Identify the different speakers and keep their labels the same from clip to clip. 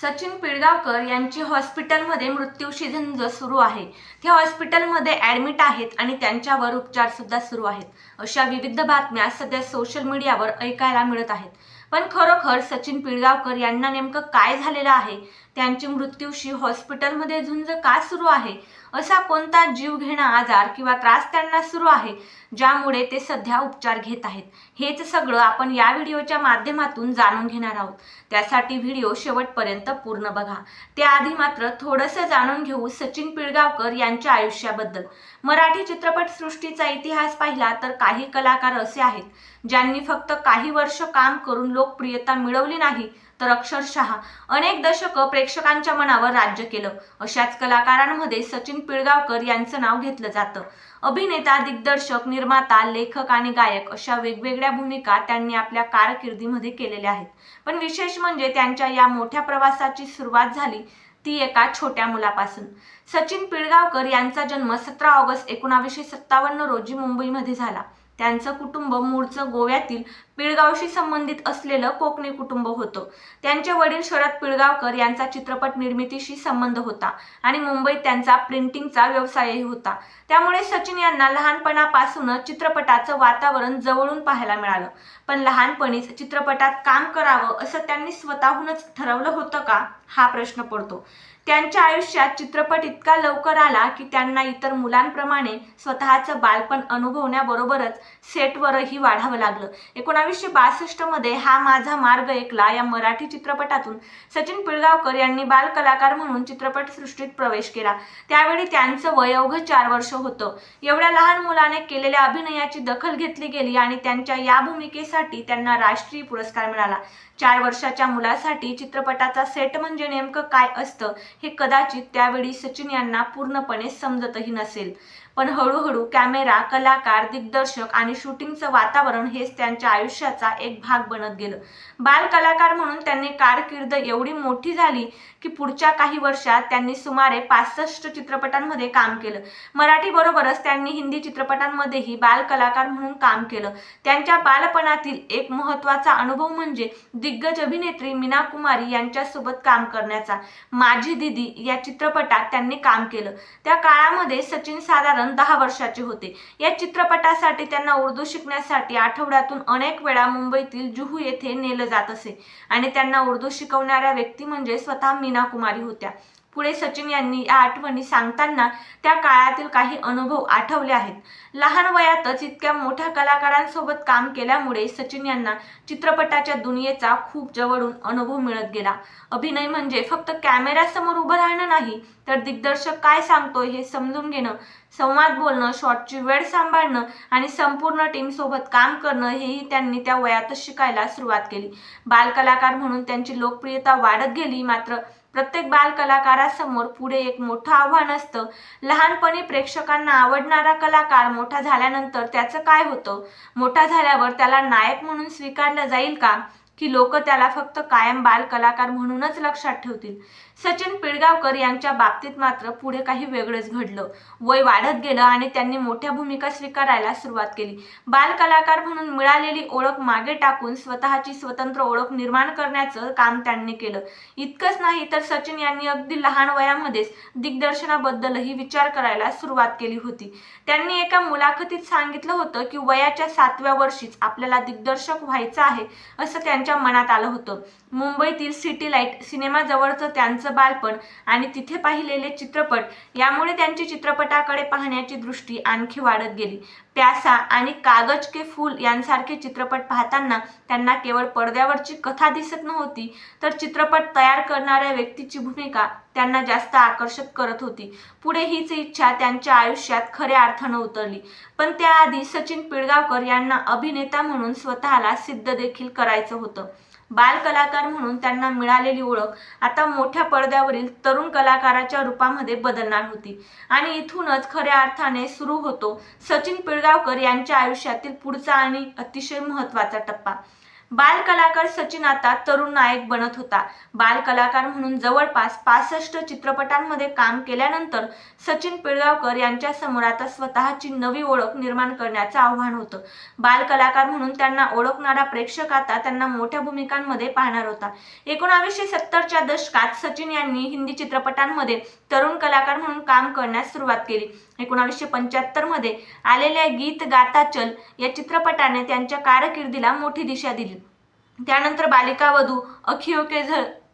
Speaker 1: सचिन पिळगावकर यांची हॉस्पिटलमध्ये मृत्यूशी झुंज सुरू आहे। ते हॉस्पिटलमध्ये ॲडमिट आहेत आणि त्यांच्यावर उपचार सुद्धा सुरू आहेत। अशा विविध बातम्या सध्या सोशल मीडियावर ऐकायला मिळत आहेत। पण खरोखर सचिन पिळगावकर यांना नेमकं काय झालेलं आहे? त्यांची मृत्यूशी हॉस्पिटलमध्ये झुंज का सुरू आहे? असा कोणता जीवघेणा आजार किंवा त्रास त्यांना सुरू आहे ज्यामुळे ते सध्या उपचार घेत आहेत? हेच सगळं आपण या व्हिडिओच्या माध्यमातून जाणून घेणार आहोत। त्यासाठी व्हिडिओ शेवटपर्यंत पूर्ण बघा। त्याआधी मात्र थोडंसं जाणून घेऊ सचिन पिळगावकर यांच्या आयुष्याबद्दल। मराठी चित्रपटसृष्टीचा इतिहास पाहिला तर काही कलाकार असे आहेत ज्यांनी फक्त काही वर्ष काम करून लोकप्रियता मिळवली नाही तर अक्षरशः अनेक दशकं प्रेक्षकांच्या मनावर राज्य केलं। अशाच कलाकारांमध्ये सचिन पिळगावकर यांचं नाव घेतलं जातं। अभिनेता, दिग्दर्शक, निर्माता, लेखक आणि गायक अशा वेगवेगळ्या भूमिका त्यांनी आपल्या कारकिर्दीमध्ये केलेल्या आहेत। पण विशेष म्हणजे त्यांच्या या मोठ्या प्रवासाची सुरुवात झाली ती एका छोट्या मुलापासून। सचिन पिळगावकर यांचा जन्म 17 ऑगस्ट 1957 रोजी मुंबईमध्ये झाला। त्यांचं कुटुंब मूळचं गोव्यातील पिळगावशी संबंधित असलेलं कोकणी कुटुंब होतं। त्यांचे वडील शरद पिळगावकर यांचा चित्रपट निर्मितीशी संबंध होता आणि मुंबईत त्यांचा प्रिंटिंगचा व्यवसायही होता। त्यामुळे सचिन यांना लहानपणापासूनच चित्रपटाचं वातावरण जवळून पाहायला मिळालं। पण लहानपणीच चित्रपटात काम करावं असं त्यांनी स्वतःहूनच ठरवलं होतं का, हा प्रश्न पडतो। त्यांच्या आयुष्यात चित्रपट इतका लवकर आला की त्यांना इतर मुलांप्रमाणे स्वतःचं बालपण अनुभवण्याबरोबरच सेटवरही वाढावं लागलं। 1962 मध्ये हा माझा मार्ग एकला या मराठी चित्रपटातून सचिन पिळगावकर यांनी बालकलाकार म्हणून चित्रपटसृष्टीत प्रवेश केला। त्यावेळी त्यांचं वय अवघं 4 वर्ष होतं। एवढ्या लहान मुलाने केलेल्या अभिनयाची दखल घेतली गेली आणि त्यांच्या या भूमिकेसाठी त्यांना राष्ट्रीय पुरस्कार मिळाला। 4 वर्षाच्या मुलासाठी चित्रपटाचा सेट म्हणजे नेमकं काय असतं हे कदाचित त्यावेळी सचिन यांना पूर्णपणे समजतही नसेल। पण हळूहळू कॅमेरा, कलाकार, दिग्दर्शक आणि शूटिंगचं वातावरण हेच त्यांच्या आयुष्याचा एक भाग बनत गेलं। बालकलाकार म्हणून त्यांनी कारकीर्द एवढी मोठी झाली की पुढच्या काही वर्षात त्यांनी सुमारे 65 चित्रपटांमध्ये काम केलं। मराठीबरोबरच त्यांनी हिंदी चित्रपटांमध्येही बालकलाकार म्हणून काम केलं। त्यांच्या बालपणातील एक महत्त्वाचा अनुभव म्हणजे दिग्गज अभिनेत्री मीना कुमारी यांच्यासोबत काम करण्याचा। माझी दीदी या चित्रपटात त्यांनी काम केलं। त्या काळामध्ये सचिन साधारण 10 वर्षाचे होते। या चित्रपटासाठी त्यांना उर्दू शिकण्यासाठी आठवड्यातून अनेक वेळा मुंबईतील जुहू येथे नेलं जात असे आणि त्यांना उर्दू शिकवणाऱ्या व्यक्ती म्हणजे स्वतः मीना कुमारी होत्या। पुढे सचिन यांनी या आठवणी सांगताना त्या काळातील काही अनुभव आठवले आहेत। लहान वयातच इतक्या मोठ्या कलाकारांसोबत काम केल्यामुळे सचिन यांना चित्रपटाच्या दुनियेचा खूप जवळून अनुभव मिळत गेला। अभिनय म्हणजे फक्त कॅमेऱ्यासमोर उभं राहणं नाही तर दिग्दर्शक काय सांगतोय हे समजून घेणं, संवाद बोलणं, शॉटची वेळ सांभाळणं आणि संपूर्ण टीमसोबत काम करणं हेही त्यांनी त्या वयातच शिकायला सुरुवात केली। बालकलाकार म्हणून त्यांची लोकप्रियता वाढत गेली, मात्र प्रत्येक बालकलाकारासमोर पुढे एक मोठं आव्हान असतं। लहानपणी प्रेक्षकांना आवडणारा कलाकार मोठा झाल्यानंतर त्याचं काय होतं? मोठा झाल्यावर त्याला नायक म्हणून स्वीकारलं जाईल का, की लोक त्याला फक्त कायम बालकलाकार म्हणूनच लक्षात ठेवतील? सचिन पिळगावकर यांच्या बाबतीत मात्र पुढे काही वेगळंच घडलं। वय वाढत गेलं आणि त्यांनी मोठ्या भूमिका स्वीकारायला सुरुवात केली। बालकलाकार म्हणून मिळालेली ओळख मागे टाकून स्वतःची स्वतंत्र ओळख निर्माण करण्याचं काम त्यांनी केलं। इतकंच नाही तर सचिन यांनी अगदी लहान वयामध्येच दिग्दर्शनाबद्दलही विचार करायला सुरुवात केली होती। त्यांनी एका मुलाखतीत सांगितलं होतं की वयाच्या 7व्या वर्षीच आपल्याला दिग्दर्शक व्हायचं आहे असं त्यांच्या मनात आलं होतं। मुंबईतील सिटी लाईट सिनेमाजवळचं त्यांचं बालपण आणि तिथे पाहिलेले चित्रपट यामुळे त्यांची चित्रपटाकडे पाहण्याची दृष्टी आणखी वाढत गेली। प्यासा आणि कागज के फूल यांसारखे चित्रपट पाहताना त्यांना केवळ पडद्यावरची कथा दिसत नव्हती तर चित्रपट तयार करणाऱ्या व्यक्तीची भूमिका त्यांना जास्त आकर्षित करत होती। पुढे हीच इच्छा त्यांच्या आयुष्यात खऱ्या अर्थानं उतरली। पण त्याआधी सचिन पिळगावकर यांना अभिनेता म्हणून स्वतःला सिद्ध देखील करायचं होतं। बालकलाकार म्हणून त्यांना मिळालेली ओळख आता मोठ्या पडद्यावरील तरुण कलाकाराच्या रूपामध्ये बदलणार होती आणि इथूनच खऱ्या अर्थाने सुरू होतो सचिन पिळगावकर यांच्या आयुष्यातील पुढचा आणि अतिशय महत्त्वाचा टप्पा। बाल कलाकार सचिन आता तरुण नायक बनत होता. बाल कलाकार म्हणून जवळपास 65 चित्रपटांमध्ये काम केल्यानंतर सचिन पिळगावकर यांच्या समोर आता स्वतःची नवी ओळख निर्माण करण्याचं आव्हान होतं. बाल कलाकार म्हणून त्यांना ओळखणारा प्रेक्षक आता त्यांना मोठ्या भूमिकांमध्ये पाहणार होता. 1970च्या दशकात सचिन यांनी हिंदी चित्रपटांमध्ये तरुण कलाकार म्हणून काम करण्यास सुरुवात केली. 1975 मध्ये आलेल्या गीत गाता चल या चित्रपटाने त्यांच्या कारकिर्दीला मोठी दिशा दिली. त्यानंतर बालिका वधू, अखियों के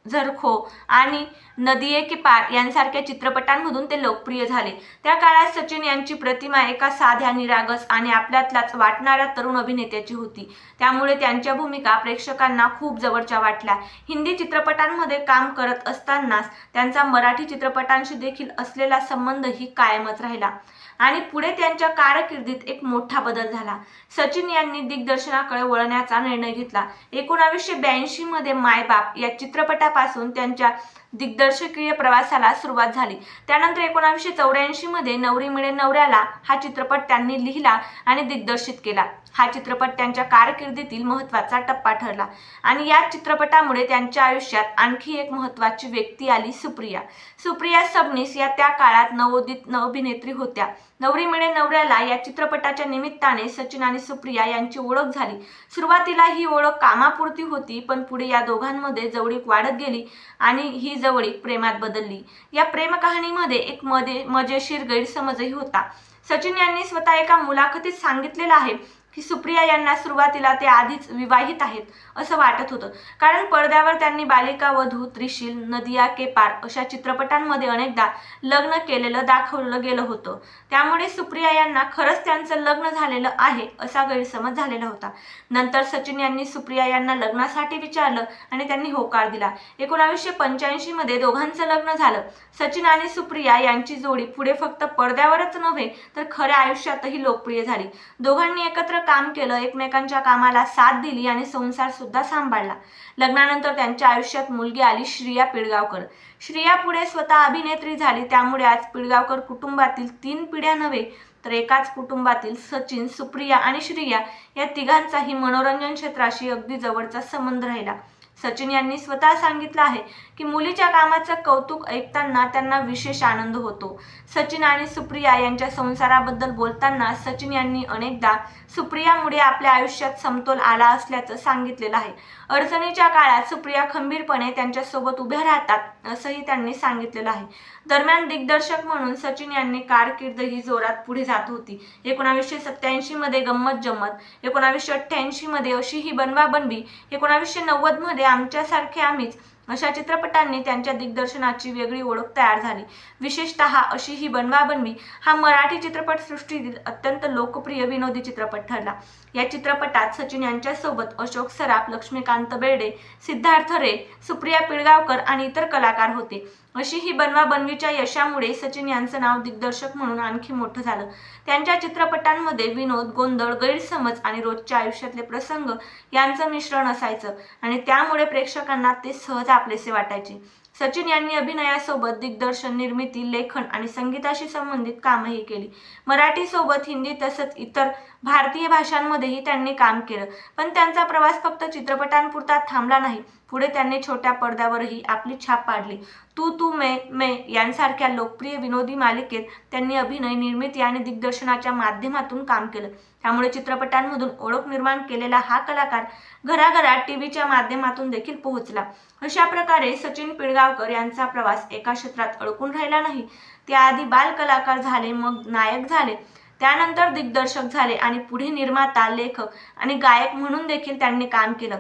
Speaker 1: झरोखे आणि नदिये के पार यांसारख्या चित्रपटांमधून ते लोकप्रिय झाले. त्या काळात सचिन यांची प्रतिमा एका साध्या, निरागस आणि आपल्यातलाच वाटणाऱ्या तरुण अभिनेत्याची होती. त्यामुळे त्यांच्या भूमिका प्रेक्षकांना खूप जवळच्या वाटल्या. हिंदी चित्रपटांमध्ये काम करत असतानाच त्यांचा मराठी चित्रपटांशी देखील असलेला संबंधही कायमच राहिला आणि पुढे त्यांच्या कारकिर्दीत एक मोठा बदल झाला. सचिन यांनी दिग्दर्शनाकडे वळण्याचा निर्णय घेतला. 1982 मध्ये मायबाप या चित्रपटापासून त्यांच्या दिग्दर्शकीय प्रवासाला सुरुवात झाली. त्यानंतर 1984 मध्ये नवरी मिळे नवऱ्याला हा चित्रपट त्यांनी लिहिला आणि दिग्दर्शित केला. हा चित्रपट त्यांच्या कारकिर्दीतील महत्त्वाचा टप्पा ठरला आणि या चित्रपटामुळे त्यांच्या आयुष्यात आणखी एक महत्त्वाची व्यक्ती आली, सुप्रिया. सुप्रिया सबनीस या त्या काळात नवोदित अभिनेत्री होत्या. नवरी मिळे नवऱ्याला या चित्रपटाच्या निमित्ताने सचिन आणि सुप्रिया यांची ओळख झाली. सुरुवातीला ही ओळख कामापुरती होती, पण पुढे या दोघांमध्ये जवळीक वाढत गेली आणि ही जवळीक प्रेमात बदलली. या प्रेम कहाणीमध्ये एक मजेशीर गैरसमजही होता. सचिन यांनी स्वतः एका मुलाखतीत सांगितलेलं आहे की सुप्रिया यांना सुरुवातीला ते आधीच विवाहित आहेत असं वाटत होतं, कारण पडद्यावर त्यांनी बालिका वधू, त्रिशूल, नदिया के पार अशा चित्रपटांमध्ये अनेकदा लग्न केलेलं दाखवलं गेलं होतं. त्यामुळे सुप्रिया यांना खरंच त्यांचं लग्न झालेलं आहे असा गैरसमज झालेला होता. नंतर सचिन यांनी सुप्रिया यांना लग्नासाठी विचारलं आणि त्यांनी होकार दिला. 1985 मध्ये दोघांचं लग्न झालं. सचिन आणि सुप्रिया यांची जोडी पुढे फक्त पडद्यावरच नव्हे तर खऱ्या आयुष्यातही लोकप्रिय झाली. दोघांनी एकत्र काम केलं, एकमेकांच्या कामाला साथ दिली आणि संसार सुद्धा सांभाळला. लग्नानंतर त्यांच्या आयुष्यात मुलगी आली, श्रिया पिळगावकर. श्रिया पुढे स्वतः अभिनेत्री झाली. त्यामुळे आज पिळगावकर कुटुंबातील 3 पिढ्या नव्हे तर एकाच कुटुंबातील सचिन, सुप्रिया आणि श्रिया या तिघांचाही मनोरंजन क्षेत्राशी अगदी जवळचा संबंध राहिला. सचिन यांनी स्वतः सांगितलं आहे की मुलीच्या कामाचं कौतुक ऐकताना त्यांना विशेष आनंद होतो. सचिन आणि सुप्रिया यांच्या संसाराबद्दल बोलताना सचिन यांनी अनेकदा सुप्रियामुळे आपल्या आयुष्यात समतोल आला असल्याचं सांगितलेलं आहे. अडचणीच्या काळात सुप्रिया खंबीरपणे त्यांच्यासोबत उभ्या राहतात असंही त्यांनी सांगितलेलं आहे. दरम्यान दिग्दर्शक म्हणून सचिन यांनी कारकीर्द ही जोरात पुढे जात होती. 1987 मध्ये गंमत जम्मत, 1988 मध्ये अशी ही बनवा बनवी, 1990 मध्ये आमच्यासारखे आम्हीच अशा चित्रपटांनी त्यांच्या दिग्दर्शनाची वेगळी ओळख तयार झाली. विशेषतः अशी ही बनवा बनवी हा मराठी चित्रपटसृष्टीतील अत्यंत लोकप्रिय विनोदी चित्रपट ठरला. या चित्रपटात सचिन यांच्यासोबत अशोक सराफ, लक्ष्मीकांत बेर्डे, सिद्धार्थ रे, सुप्रिया पिळगावकर आणि इतर कलाकार होते. अशी ही बनवा बनवीच्या यशामुळे सचिन यांचं नाव दिग्दर्शक म्हणून आणखी मोठं झालं. त्यांच्या चित्रपटांमध्ये विनोद, गोंधळ, गैरसमज आणि रोजच्या आयुष्यातले प्रसंग यांचं मिश्रण असायचं आणि त्यामुळे प्रेक्षकांना ते सहज आपलेसे वाटायचे. सचिन यांनी अभिनयासोबत दिग्दर्शन, निर्मिती, लेखन आणि संगीताशी संबंधित कामही केली. मराठीसोबत हिंदी तसंच इतर भारतीय भाषांमध्येही त्यांनी काम केलं. पण त्यांचा प्रवास फक्त चित्रपटांपुरता थांबला नाही. पुढे त्यांनी छोट्या पडद्यावरही आपली छाप पाडली. तू मैं यांसारख्या लोकप्रिय विनोदी मालिकेत त्यांनी अभिनय, निर्मिती आणि दिग्दर्शनाच्या माध्यमातून काम केलं. त्यामुळे चित्रपटांमधून ओळख निर्माण केलेला हा कलाकार घराघरात टीव्हीच्या माध्यमातून देखील पोहोचला. अशा प्रकारे सचिन पिळगावकर यांचा प्रवास एका क्षेत्रात अडकून राहिला नाही. ते आधी बाल कलाकार झाले, मग नायक झाले, त्यानंतर दिग्दर्शक झाले आणि पुढे निर्माता, लेखक आणि गायक म्हणून देखील त्यांनी काम केलं.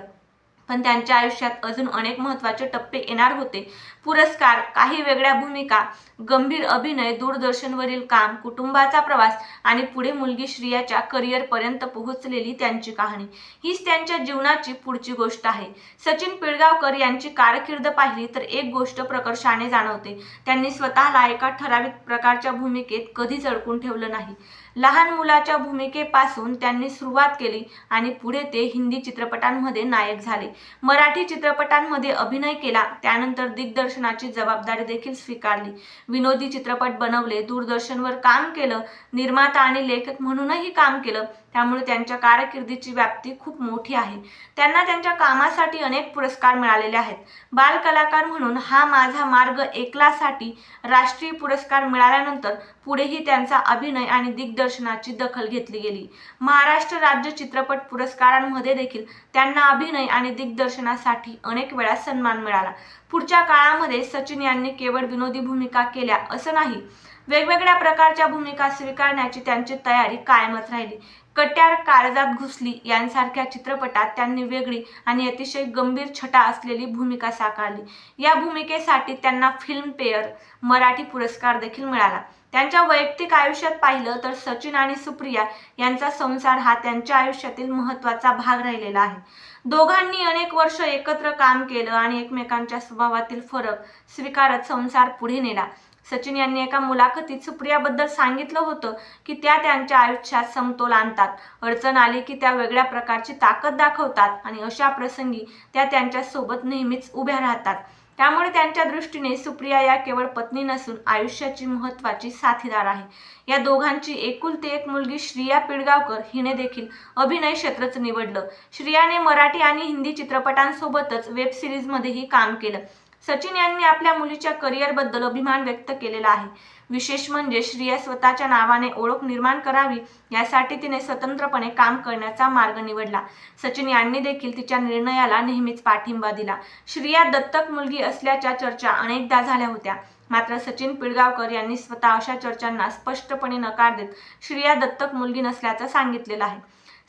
Speaker 1: पण त्यांच्या आयुष्यात अजून अनेक महत्त्वाचे टप्पे येणार होते. पुरस्कार, काही वेगळ्या भूमिका, गंभीर अभिनय, दूरदर्शनवरील काम, कुटुंबाचा प्रवास आणि पुढे मुलगी श्रियाच्या करिअरपर्यंत पोहोचलेली त्यांची कहाणी. हीच त्यांच्या जीवनाची पुढची गोष्ट आहे. सचिन पिळगावकर यांची कारकीर्द पाहिली तर एक गोष्ट प्रकर्षाने जाणवते. त्यांनी स्वतःला एका ठराविक प्रकारच्या भूमिकेत कधीच अडकून ठेवलं नाही. लहान मुलाच्या भूमिकेपासून त्यांनी सुरुवात केली आणि पुढे ते हिंदी चित्रपटांमध्ये नायक झाले, मराठी चित्रपटांमध्ये अभिनय केला, त्यानंतर दिग्दर्शनाची जबाबदारी देखील स्वीकारली, विनोदी चित्रपट बनवले, दूरदर्शनवर काम केलं, निर्माता आणि लेखक म्हणूनही काम केलं। त्यामुळे त्यांच्या कारकिर्दीची व्याप्ती खूप मोठी आहे। त्यांना त्यांच्या कामासाठी अनेक पुरस्कार मिळालेले आहेत। बाल कलाकार म्हणून हा माझा मार्ग ऐकलासाठी राष्ट्रीय पुरस्कार मिळाल्यानंतर पुढेही त्यांचा अभिनय आणि दिग्दर्शनाची दखल घेतली गेली। महाराष्ट्र राज्य चित्रपट पुरस्कारांमध्ये देखील त्यांना अभिनय आणि दिग्दर्शनासाठी अनेक वेळा सन्मान मिळाला। पुढच्या काळामध्ये सचिन यांनी केवळ विनोदी भूमिका केल्या असं नाही, वेगवेगळ्या प्रकारच्या भूमिका स्वीकारण्याची त्यांची तयारी कायमच राहिली। कट्यार, काळजात घुसली यांसारख्या चित्रपटात त्यांनी वेगळी आणि अतिशय गंभीर छटा असलेली भूमिका साकारली। या भूमिकेसाठी त्यांना फिल्मफेअर मराठी पुरस्कार देखील मिळाला। त्यांच्या वैयक्तिक आयुष्यात पाहिलं तर सचिन आणि सुप्रिया यांचा संसार हा त्यांच्या आयुष्यातील महत्त्वाचा भाग राहिलेला आहे। दोघांनी अनेक वर्ष एकत्र काम केलं आणि एकमेकांच्या स्वभावातील फरक स्वीकारत संसार पुढे नेला। सचिन यांनी एका मुलाखतीत सुप्रियाबद्दल सांगितलं होतं की त्या त्यांच्या आयुष्यात समतोल आणतात, अडचण आली की त्या वेगळ्या प्रकारची ताकद दाखवतात आणि अशा प्रसंगी त्या त्यांच्या सोबत नेहमीच उभ्या राहतात। त्यामुळे त्यांच्या दृष्टीने सुप्रिया या केवळ पत्नी नसून आयुष्याची महत्त्वाची साथीदार आहे। या दोघांची एकुलती एक मुलगी श्रिया पिळगावकर हिने देखील अभिनय क्षेत्रच निवडलं। श्रियाने मराठी आणि हिंदी चित्रपटांसोबतच वेब सिरीजमध्येही काम केलं। सचिन यांनी आपल्या मुलीच्या करिअरबद्दल अभिमान व्यक्त केलेला आहे। विशेष म्हणजे श्रिया स्वतःच्या नावाने ओळख निर्माण करावी यासाठी तिने स्वतंत्रपणे काम करण्याचा मार्ग निवडला। सचिन यांनी देखील तिच्या निर्णयाला नेहमीच पाठिंबा दिला। श्रिया दत्तक मुलगी असल्याच्या चर्चा अनेकदा झाल्या होत्या, मात्र सचिन पिळगावकर यांनी स्वतः अशा चर्चांना स्पष्टपणे नकार देत श्रिया दत्तक मुलगी नसल्याचं सांगितलेलं आहे।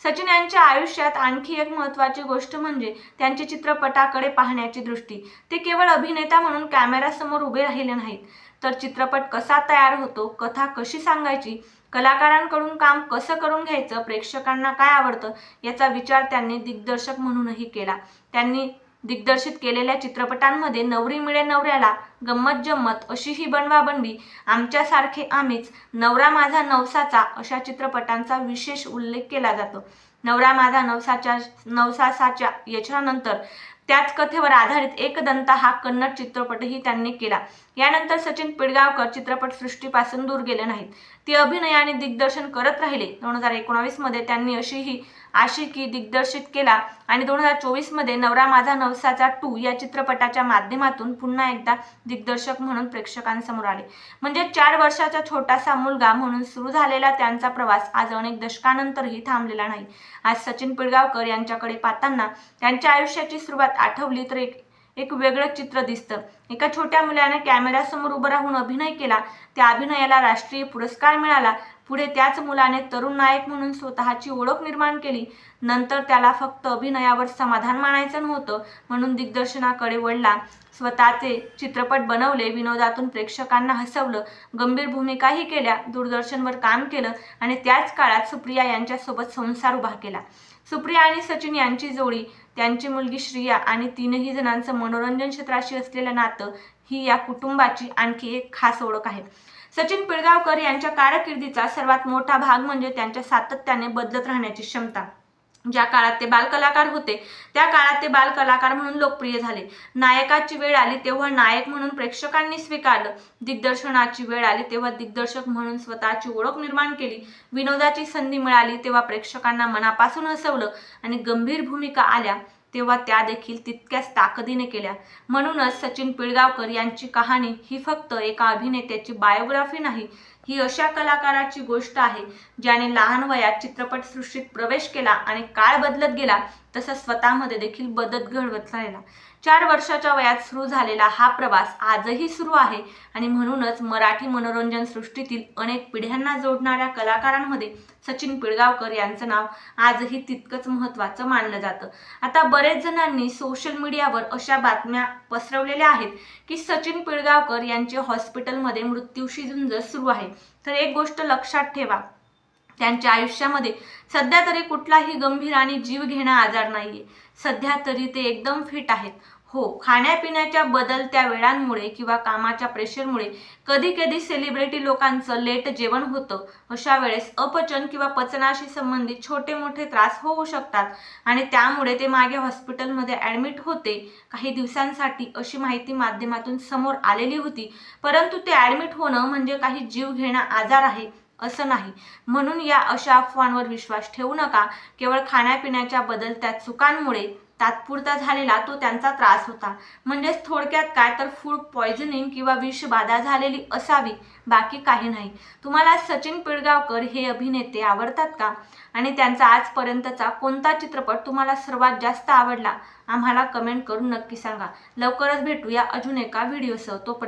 Speaker 1: सचिन यांच्या आयुष्यात आणखी एक महत्त्वाची गोष्ट म्हणजे त्यांची चित्रपटाकडे पाहण्याची दृष्टी। ते केवळ अभिनेता म्हणून कॅमेऱ्यासमोर उभे राहिले नाहीत, तर चित्रपट कसा तयार होतो, कथा कशी सांगायची, कलाकारांकडून काम कसं करून घ्यायचं, प्रेक्षकांना काय आवडतं याचा विचार त्यांनी दिग्दर्शक म्हणूनही केला। त्यांनी दिग्दर्शित केलेल्या चित्रपटांमध्ये नवरी मिळे नवऱ्याला, गंमत जम्मत, अशी ही बनवाबनवी, आमच्यासारखे आम्हीच, नवरा माझा नवसाचा अशा चित्रपटांचा विशेष उल्लेख केला जातो। नवरा माझा नवसाच्या याच्यानंतर त्याच कथेवर आधारित एकदंत हा कन्नड चित्रपटही त्यांनी केला। यानंतर सचिन पिळगावकर चित्रपटसृष्टीपासून दूर गेले नाहीत, ते अभिनय आणि दिग्दर्शन करत राहिले। 2019 मध्ये त्यांनी अशीही आशिकी दिग्दर्शित केला आणि 2024 मध्ये नवरा माझा नवसाचा 2 या चित्रपटाच्या माध्यमातून पुन्हा एकदा दिग्दर्शक म्हणून प्रेक्षकांसमोर आले। म्हणजे 4 वर्षाचा छोटासा मुलगा म्हणून सुरू झालेला त्यांचा प्रवास आज अनेक दशकांनंतरही थांबलेला नाही। आज सचिन पिळगावकर यांच्याकडे पाहताना त्यांच्या आयुष्याची सुरुवात आठवली तर एक वेगळं चित्र दिसतं। एका छोट्या मुलाने कॅमेऱ्यासमोर उभं राहून अभिनय केला, त्या अभिनयाला राष्ट्रीय पुरस्कार मिळाला। पुढे त्याच मुलाने तरुण नायक म्हणून स्वतःची ओळख निर्माण केली। नंतर त्याला फक्त अभिनयावर समाधान मानायचं नव्हतं म्हणून दिग्दर्शनाकडे वळला, स्वतःचे चित्रपट बनवले, विनोदातून प्रेक्षकांना हसवलं, गंभीर भूमिकाही केल्या, दूरदर्शनवर काम केलं आणि त्याच काळात सुप्रिया यांच्यासोबत संसार उभा केला। सुप्रिया आणि सचिन यांची जोडी, त्यांची मुलगी श्रिया आणि तीनही जणांचं मनोरंजन क्षेत्राशी असलेलं नातं ही या कुटुंबाची आणखी एक खास ओळख आहे। सचिन पिळगावकर यांच्या कारकिर्दीचा सर्वात मोठा भाग म्हणजे त्यांच्या सातत्याने बदलत राहण्याची क्षमता। ज्या काळात ते बालकलाकार होते त्या काळात ते बालकलाकार म्हणून लोकप्रिय झाले। नायकाची वेळ आली तेव्हा नायक म्हणून प्रेक्षकांनी स्वीकारलं, दिग्दर्शनाची वेळ आली तेव्हा दिग्दर्शक म्हणून स्वतःची ओळख निर्माण केली, विनोदाची संधी मिळाली तेव्हा प्रेक्षकांना मनापासून हसवलं आणि गंभीर भूमिका आल्या तेव्हा त्या देखील तितक्याच ताकदीने केल्या। म्हणूनच सचिन पिळगावकर यांची कहाणी ही फक्त एका अभिनेत्याची बायोग्राफी नाही, ही अशा कलाकाराची गोष्ट आहे ज्याने लहान वयात चित्रपटसृष्टीत प्रवेश केला आणि काळ बदलत गेला तसं स्वतःमध्ये देखील बदल घडवत राहिला। 4 वर्षाच्या वयात सुरू झालेला हा प्रवास आजही सुरू आहे आणि म्हणूनच मराठी मनोरंजन सृष्टीतील अनेक पिढ्यांना जोडणाऱ्या कलाकारांमध्ये सचिन पिळगावकर यांचं नाव आजही तितकंच महत्त्वाचं मानलं जातं। आता बरेच जणांनी सोशल मीडियावर अशा बातम्या पसरवलेल्या आहेत की सचिन पिळगावकर यांचे हॉस्पिटलमध्ये मृत्यूशी झुंज सुरू आहे। तर एक गोष्ट लक्षात ठेवा, त्यांच्या आयुष्यामध्ये सध्या तरी कुठलाही गंभीर आणि जीव घेणा आजार नाहीये। सध्या तरी ते एकदम फिट आहेत। हो, खाण्यापिण्याच्या बदलत्या वेळांमुळे किंवा कामाच्या प्रेशरमुळे कधी कधी सेलिब्रिटी लोकांचं लेट जेवण होतं. अशा वेळेस अपचन किंवा पचनाशी संबंधित छोटे मोठे त्रास होऊ शकतात आणि त्यामुळे ते मागे हॉस्पिटलमध्ये ॲडमिट होते काही दिवसांसाठी, अशी माहिती माध्यमातून समोर आलेली होती. परंतु ते ॲडमिट होणं म्हणजे काही जीवघेणा आजार आहे असं नाही. म्हणून या अशा अफवांवर विश्वास ठेवू नका. केवळ खाण्यापिण्याच्या बदलत्या चुकांमुळे तात्पुरता झालेला तो त्यांचा त्रास होता. म्हणजेच थोडक्यात काय तर फूड पॉयझनिंग किंवा विषबाधा झालेली असावी, बाकी काही नाही. तुम्हाला सचिन पिळगावकर हे अभिनेते आवडतात का? आणि त्यांचा आजपर्यंतचा कोणता चित्रपट तुम्हाला सर्वात जास्त आवडला? आम्हाला कमेंट करून नक्की सांगा. लवकरच भेटूया अजून एका व्हिडिओसह. तोपर्यंत